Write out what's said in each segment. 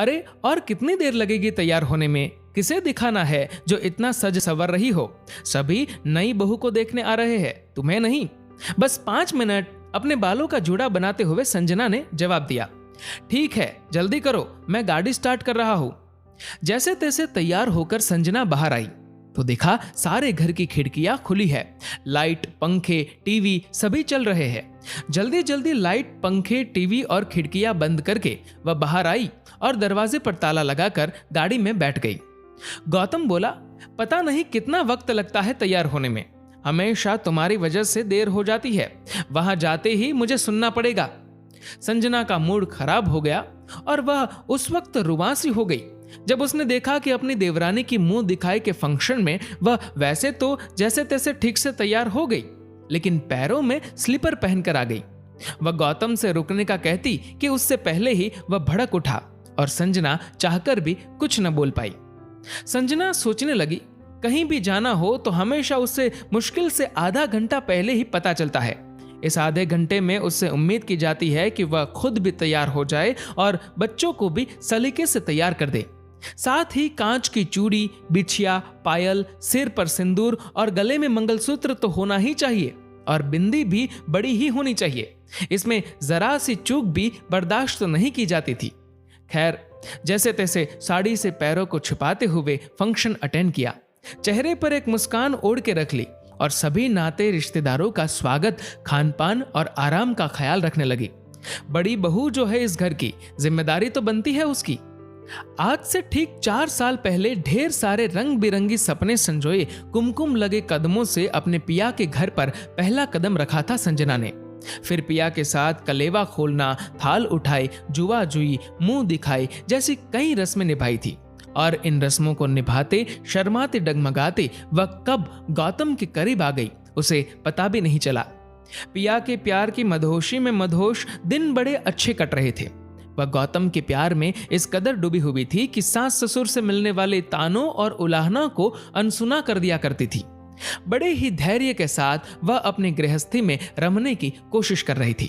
अरे और कितनी देर लगेगी तैयार होने में? किसे दिखाना है जो इतना सज सवर रही हो? सभी नई बहू को देखने आ रहे हैं, तुम्हें नहीं। बस 5 मिनट, अपने बालों का जूड़ा बनाते हुए संजना ने जवाब दिया। ठीक है, जल्दी करो, मैं गाड़ी स्टार्ट कर रहा हूं। जैसे तैसे तैयार होकर संजना बाहर आई तो देखा सारे घर की खिड़कियां खुली है। लाइट, पंखे, टीवी सभी चल रहे हैं। जल्दी जल्दी लाइट, पंखे, टीवी और खिड़कियां बंद करके वह बाहर आई और दरवाजे पर ताला लगाकर गाड़ी में बैठ गई। गौतम बोला, पता नहीं कितना वक्त लगता है तैयार होने में। हमेशा तुम्हारी वजह से देर हो जाती है। वहां जाते ही मुझे सुनना पड़ेगा। संजना का मूड खराब हो गया और वह उस वक्त रुआंसी हो गई जब उसने देखा कि अपनी देवरानी की मुंह दिखाई के फंक्शन में वह वैसे तो जैसे तैसे ठीक से तैयार हो गई, लेकिन पैरों में स्लीपर पहनकर आ गई। वह गौतम से रुकने का कहती कि उससे पहले ही वह भड़क उठा और संजना चाहकर भी कुछ न बोल पाई। संजना सोचने लगी, कहीं भी जाना हो तो हमेशा उससे मुश्किल से आधा घंटा पहले ही पता चलता है। इस आधे घंटे में उससे उम्मीद की जाती है कि वह खुद भी तैयार हो जाए और बच्चों को भी सलीके से तैयार कर दे। साथ ही कांच की चूड़ी, बिछिया, पायल, सिर पर सिंदूर और गले में मंगलसूत्र तो होना ही चाहिए और बिंदी भी बड़ी ही होनी चाहिए। इसमें जरा सी चूक भी बर्दाश्त तो नहीं की जाती थी। खैर, जैसे तैसे साड़ी से पैरों को छुपाते हुए फंक्शन अटेंड किया। चेहरे पर एक मुस्कान ओढ़ के रख ली और सभी नाते रिश्तेदारों का स्वागत, खान पान और आराम का ख्याल रखने लगी। बड़ी बहू जो है इस घर की, जिम्मेदारी तो बनती है उसकी। आज से ठीक 4 साल पहले ढेर सारे रंग बिरंगी सपने संजोए कुमकुम लगे कदमों से अपने पिया के घर पर पहला कदम रखा था संजना ने। फिर पिया के साथ कलेवा खोलना, थाल उठाई, जुआ जुई, मुंह दिखाई जैसी कई रस्में निभाई थी और इन रस्मों को निभाते, शर्माते, डगमगाते वह कब गौतम के करीब आ गई उसे पता भी नहीं चला। पिया के प्यार की मदहोशी में मदहोश दिन बड़े अच्छे कट रहे थे। वह गौतम के प्यार में इस कदर डूबी हुई थी कि सास ससुर से मिलने वाले तानों और उलाहना को अनसुना कर दिया करती थी। बड़े ही धैर्य के साथ वह अपनी गृहस्थी में रमने की कोशिश कर रही थी।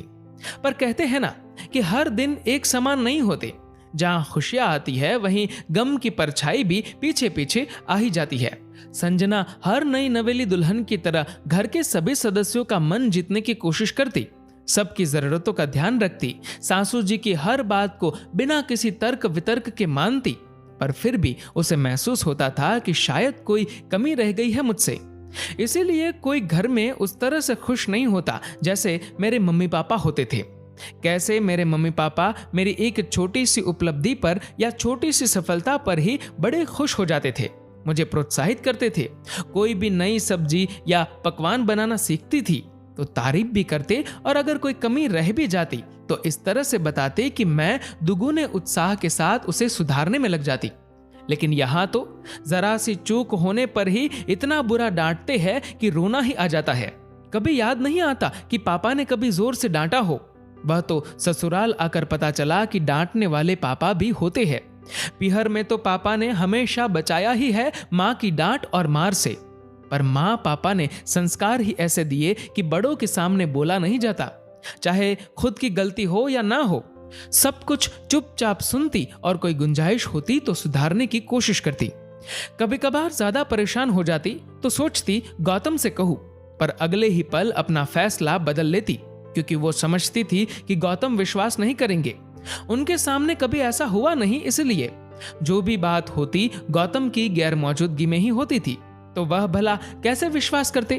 पर कहते हैं ना कि हर दिन एक समान नहीं होते। जहां खुशियां आती है वहीं गम की परछाई भी पीछे पीछे आ ही जाती है। संजना हर नई नवेली दुल्हन की तरह घर के सभी सदस्यों का मन जीतने की कोशिश करती, सबकी जरूरतों का ध्यान रखती, सासू जी की हर बात को बिना किसी तर्क वितर्क के मानती। पर फिर भी उसे महसूस होता था कि शायद कोई कमी रह गई है मुझसे। इसीलिए कोई घर में उस तरह से खुश नहीं होता जैसे मेरे मम्मी पापा होते थे। कैसे मेरे मम्मी पापा मेरी एक छोटी सी उपलब्धि पर या छोटी सी सफलता पर ही बड़े खुश हो जाते थे, मुझे प्रोत्साहित करते थे। कोई भी नई सब्जी या पकवान बनाना सीखती थी तो तारीफ भी करते और अगर कोई कमी रह भी जाती तो इस तरह से बताते कि मैं दुगुने उत्साह के साथ उसे सुधारने में लग जाती। लेकिन यहाँ तो जरा सी चूक होने पर ही इतना बुरा डांटते हैं कि रोना ही आ जाता है। कभी याद नहीं आता कि पापा ने कभी जोर से डांटा हो। वह तो ससुराल आकर पता चला कि डांटने वाले पापा भी होते हैं। पीहर में तो पापा ने हमेशा बचाया ही है माँ की डांट और मार से। पर माँ पापा ने संस्कार ही ऐसे दिए कि बड़ों के सामने बोला नहीं जाता, चाहे खुद की गलती हो या ना हो। सब कुछ चुपचाप सुनती और कोई गुंजाइश होती तो सुधारने की कोशिश करती। कभी कभार ज्यादा परेशान हो जाती तो सोचती गौतम से कहूं, पर अगले ही पल अपना फैसला बदल लेती क्योंकि वो समझती थी कि गौतम विश्वास नहीं करेंगे। उनके सामने कभी ऐसा हुआ नहीं, इसलिए जो भी बात होती गौतम की गैर मौजूदगी में ही होती थी। तो वह भला कैसे विश्वास करते।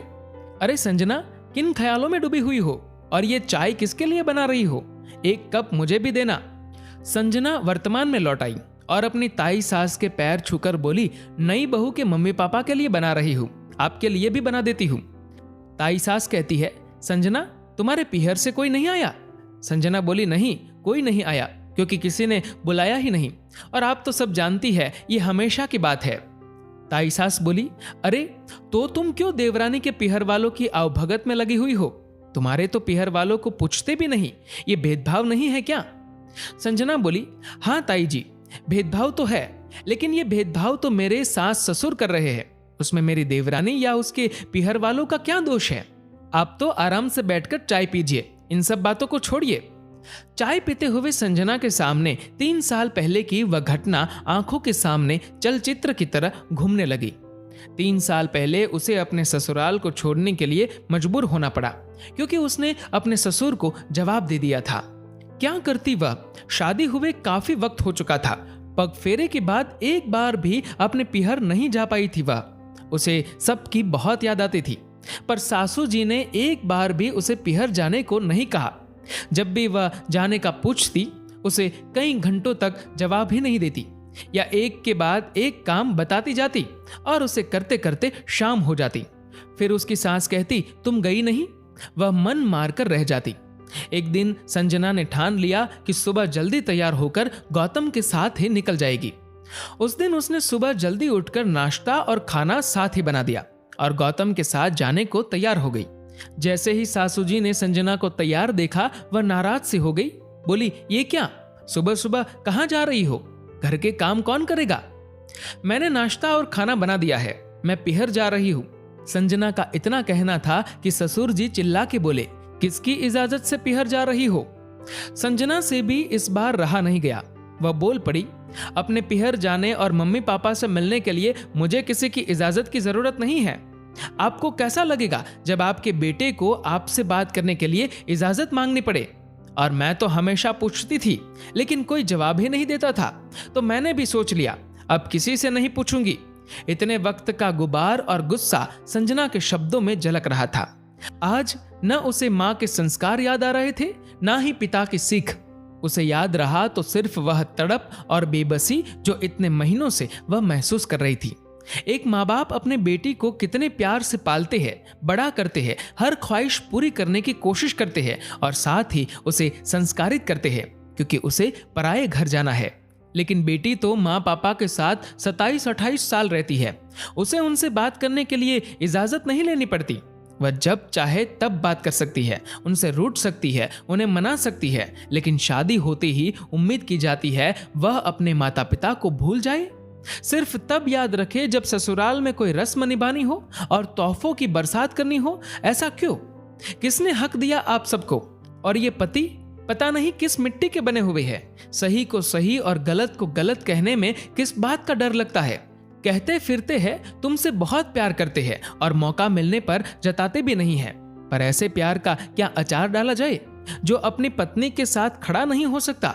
अरे संजना, किन ख्यालों में डूबी हुई हो और ये चाय किसके लिए बना रही हो? एक कप मुझे भी देना। संजना वर्तमान में लौट आई और अपनी ताई सास के पैर छूकर बोली, नई बहू के मम्मी पापा के लिए बना रही हूं, आपके लिए भी बना देती हूं। ताई सास कहती है, संजना तुम्हारे पीहर से कोई नहीं आया? संजना बोली, नहीं, कोई नहीं आया क्योंकि किसी ने बुलाया ही नहीं और आप तो सब जानती है ये हमेशा की बात है। ताई सास बोली, अरे तो तुम क्यों देवरानी के पीहर वालों की आवभगत में लगी हुई हो? तुम्हारे तो पीहर वालों को पूछते भी नहीं, ये भेदभाव नहीं है क्या? संजना बोली, हाँ ताई जी, भेदभाव तो है, लेकिन ये भेदभाव तो मेरे सास ससुर कर रहे हैं, उसमें मेरी देवरानी या उसके पीहर वालों का क्या दोष है? आप तो आराम से बैठकर चाय पीजिए, इन सब बातों को छोड़िए। चाय पीते हुए संजना के सामने 3 साल पहले की वह घटना आंखों के सामने चलचित्र की तरह घूमने लगी। 3 साल पहले उसे अपने ससुराल को छोड़ने के लिए मजबूर होना पड़ा, क्योंकि उसने अपने ससुर को जवाब दे दिया था। क्या करती वह? शादी हुए काफी वक्त हो चुका था। पग फेरे के बाद एक बार भी अपने पिहर नहीं जा पाई थी वह। उसे सबकी बहुत याद आती थी, पर सासू जी ने एक बार भी उसे पिहर जाने को नहीं कहा। जब भी वह जाने का पूछती, उसे कई घंटों तक जवाब ही नहीं देती, या एक के बाद एक काम बताती जाती और उसे करते करते शाम हो जाती। फिर उसकी सास कहती, तुम गई नहीं? वह मन मारकर रह जाती। एक दिन संजना ने ठान लिया कि सुबह जल्दी तैयार होकर गौतम के साथ ही निकल जाएगी। उस दिन उसने सुबह जल्दी उठकर नाश्ता और खाना साथ ही बना दिया और गौतम के साथ जाने को तैयार हो गई। जैसे ही सासू जी ने संजना को तैयार देखा, वह नाराज सी हो गई। बोली, ये क्या, सुबह सुबह कहाँ जा रही हो? घर के काम कौन करेगा? मैंने नाश्ता और खाना बना दिया है, मैं पिहर जा रही हूँ। संजना का इतना कहना था कि ससुर जी चिल्ला के बोले, किसकी इजाजत से पिहर जा रही हो? संजना से भी इस बार रहा नहीं गया। वह बोल पड़ी, अपने पिहर जाने और मम्मी पापा से मिलने के लिए मुझे किसी की इजाजत की जरूरत नहीं है। आपको कैसा लगेगा जब आपके बेटे को आपसे बात करने के लिए इजाजत मांगनी पड़े? और मैं तो हमेशा पूछती थी, लेकिन कोई जवाब ही नहीं देता था, तो मैंने भी सोच लिया अब किसी से नहीं पूछूंगी। इतने वक्त का गुबार और गुस्सा संजना के शब्दों में झलक रहा था। आज न उसे माँ के संस्कार याद आ रहे थे, ना ही पिता की सीख। उसे याद रहा तो सिर्फ वह तड़प और बेबसी जो इतने महीनों से वह महसूस कर रही थी। एक माँ बाप अपने बेटी को कितने प्यार से पालते हैं, बड़ा करते हैं, हर ख्वाहिश पूरी करने की कोशिश करते हैं और साथ ही उसे संस्कारित करते हैं, क्योंकि उसे पराये घर जाना है। लेकिन बेटी तो माँ पापा के साथ 27-28 साल रहती है। उसे उनसे बात करने के लिए इजाजत नहीं लेनी पड़ती। वह जब चाहे तब बात कर सकती है, उनसे रूठ सकती है, उन्हें मना सकती है, लेकिन शादी होते ही उम्मीद की जाती है वह अपने माता पिता को भूल जाए। सिर्फ तब याद रखे जब ससुराल में कोई रस्म निभानी हो और तोहफों की बरसात करनी हो। ऐसा क्यों? किसने हक दिया आप सबको? और ये पति पता नहीं किस मिट्टी के बने हुए हैं। सही को सही और गलत को गलत कहने में किस बात का डर लगता है? कहते फिरते हैं तुमसे बहुत प्यार करते हैं और मौका मिलने पर जताते भी नहीं है, पर ऐसे प्यार का क्या अचार डाला जाए? जो अपनी पत्नी के साथ खड़ा नहीं हो सकता,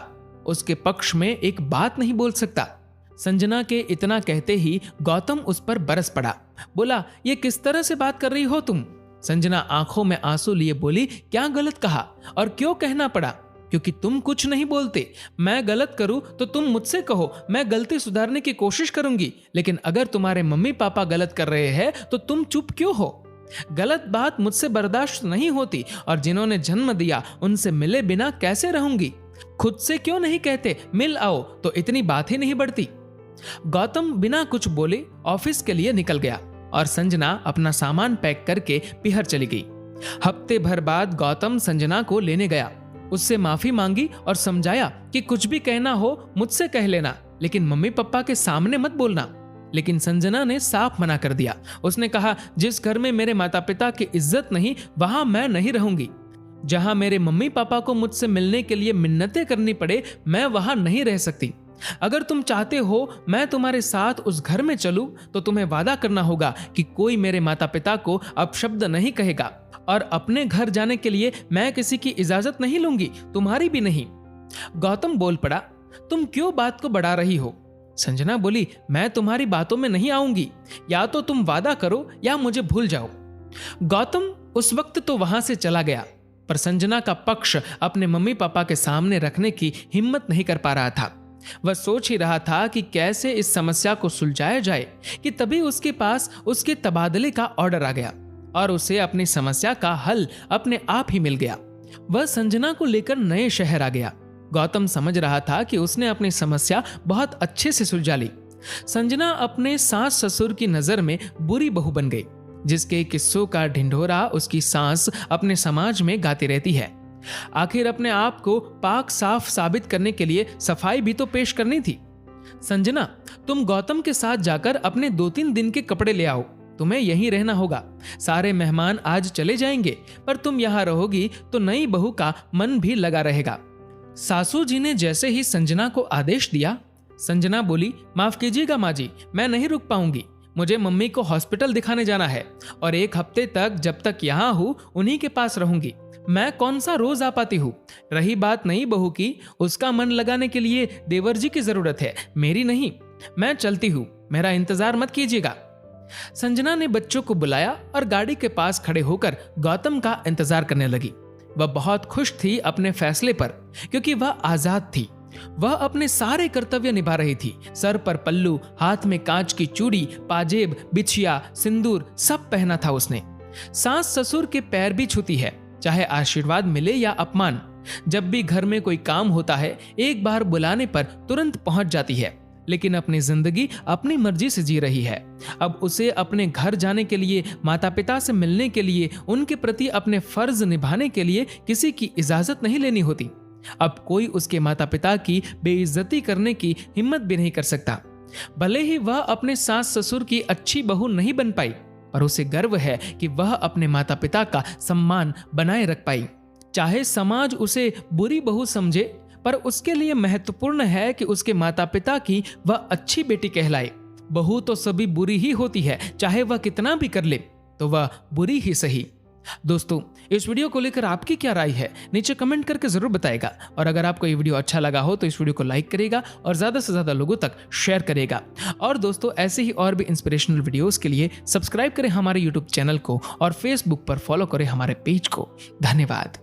उसके पक्ष में एक बात नहीं बोल सकता। संजना के इतना कहते ही गौतम उस पर बरस पड़ा। बोला, ये किस तरह से बात कर रही हो तुम? संजना आंखों में आंसू लिए बोली, क्या गलत कहा और क्यों कहना पड़ा? क्योंकि तुम कुछ नहीं बोलते। मैं गलत करूं तो तुम मुझसे कहो, मैं गलती सुधारने की कोशिश करूंगी। लेकिन अगर तुम्हारे मम्मी पापा गलत कर रहे हैं तो तुम चुप क्यों हो? गलत बात मुझसे बर्दाश्त नहीं होती, और जिन्होंने जन्म दिया उनसे मिले बिना कैसे रहूंगी? खुद से क्यों नहीं कहते मिल आओ, तो इतनी बात ही नहीं बढ़ती। गौतम बिना कुछ बोले ऑफिस के लिए निकल गया और संजना अपना सामान पैक करके पिहर चली गई। हफ्ते भर बाद गौतम संजना को लेने गया, उससे माफी मांगी और समझाया कि कुछ भी कहना हो मुझसे कह लेना, लेकिन मम्मी पापा के सामने मत बोलना। लेकिन संजना ने साफ मना कर दिया। उसने कहा, जिस घर में मेरे माता पिता की इज्जत नहीं, वहां मैं नहीं रहूंगी। जहां मेरे मम्मी पापा को मुझसे मिलने के लिए मिन्नतें करनी पड़े, मैं वहां नहीं रह सकती। अगर तुम चाहते हो मैं तुम्हारे साथ उस घर में चलूं, तो तुम्हें वादा करना होगा कि कोई मेरे माता पिता को अपशब्द नहीं कहेगा, और अपने घर जाने के लिए मैं किसी की इजाजत नहीं लूंगी, तुम्हारी भी नहीं। गौतम बोल पड़ा, तुम क्यों बात को बढ़ा रही हो? संजना बोली, मैं तुम्हारी बातों में नहीं आऊंगी, या तो तुम वादा करो या मुझे भूल जाओ। गौतम उस वक्त तो वहां से चला गया, पर संजना का पक्ष अपने मम्मी पापा के सामने रखने की हिम्मत नहीं कर पा रहा था। वह सोच ही रहा था कि कैसे इस समस्या को सुलझाया जाए कि तभी उसके पास उसके तबादले का ऑर्डर आ गया और उसे अपनी समस्या का हल अपने आप ही मिल गया। वह संजना को लेकर नए शहर आ गया। गौतम समझ रहा था कि उसने अपनी समस्या बहुत अच्छे से सुलझा ली। संजना अपने सास ससुर की नजर में बुरी बहू बन गई, जिसके किस्सों का ढिंढोरा उसकी सास अपने समाज में गाती रहती है। आखिर अपने आप को पाक साफ साबित करने के लिए सफाई भी तो पेश करनी थी। संजना, तुम गौतम के साथ जाकर अपने 2-3 दिन के कपड़े ले आओ, तुम्हें यहीं रहना होगा। सारे मेहमान आज चले जाएंगे, पर तुम यहाँ रहोगी तो नई बहू का मन भी लगा रहेगा। सासू जी ने जैसे ही संजना को आदेश दिया, संजना बोली, माफ कीजिएगा माँ जी, मैं नहीं रुक पाऊंगी। मुझे मम्मी को हॉस्पिटल दिखाने जाना है और 1 हफ्ते तक जब तक यहाँ हूँ उन्हीं के पास रहूंगी। मैं कौन सा रोज आ पाती हूँ। रही बात नई बहू की, उसका मन लगाने के लिए देवर जी की जरूरत है, मेरी नहीं। मैं चलती हूँ, मेरा इंतजार मत कीजिएगा। संजना ने बच्चों को बुलाया और गाड़ी के पास खड़े होकर गौतम का इंतजार करने लगी। वह बहुत खुश थी अपने फैसले पर, क्योंकि वह आजाद थी। वह अपने सारे कर्तव्य निभा रही थी। सर पर पल्लू, हाथ में कांच की चूड़ी, पाजेब, बिछिया, सिंदूर सब पहना था उसने। सास ससुर के पैर भी छूती है, चाहे आशीर्वाद मिले या अपमान। जब भी घर में कोई काम होता है, एक बार बुलाने पर तुरंत पहुंच जाती है, लेकिन अपनी जिंदगी अपनी मर्जी से जी रही है। अब उसे अपने घर जाने के लिए, माता पिता से मिलने के लिए, उनके प्रति अपने फर्ज निभाने के लिए किसी की इजाजत नहीं लेनी होती। अब कोई उसके माता पिता की बेइज्जती करने की हिम्मत भी नहीं कर सकता। भले ही वह अपने सास ससुर की अच्छी बहू नहीं बन पाई, पर उसे गर्व है कि वह अपने माता पिता का सम्मान बनाए रख पाई। चाहे समाज उसे बुरी बहू समझे, पर उसके लिए महत्वपूर्ण है कि उसके माता पिता की वह अच्छी बेटी कहलाए। बहू तो सभी बुरी ही होती है, चाहे वह कितना भी कर ले तो वह बुरी ही सही। दोस्तों, इस वीडियो को लेकर आपकी क्या राय है, नीचे कमेंट करके जरूर बताएगा। और अगर आपको ये वीडियो अच्छा लगा हो तो इस वीडियो को लाइक करेगा और ज्यादा से ज्यादा लोगों तक शेयर करेगा। और दोस्तों, ऐसे ही और भी इंस्पिरेशनल वीडियोस के लिए सब्सक्राइब करें हमारे यूट्यूब चैनल को और फेसबुक पर फॉलो करें हमारे पेज को। धन्यवाद।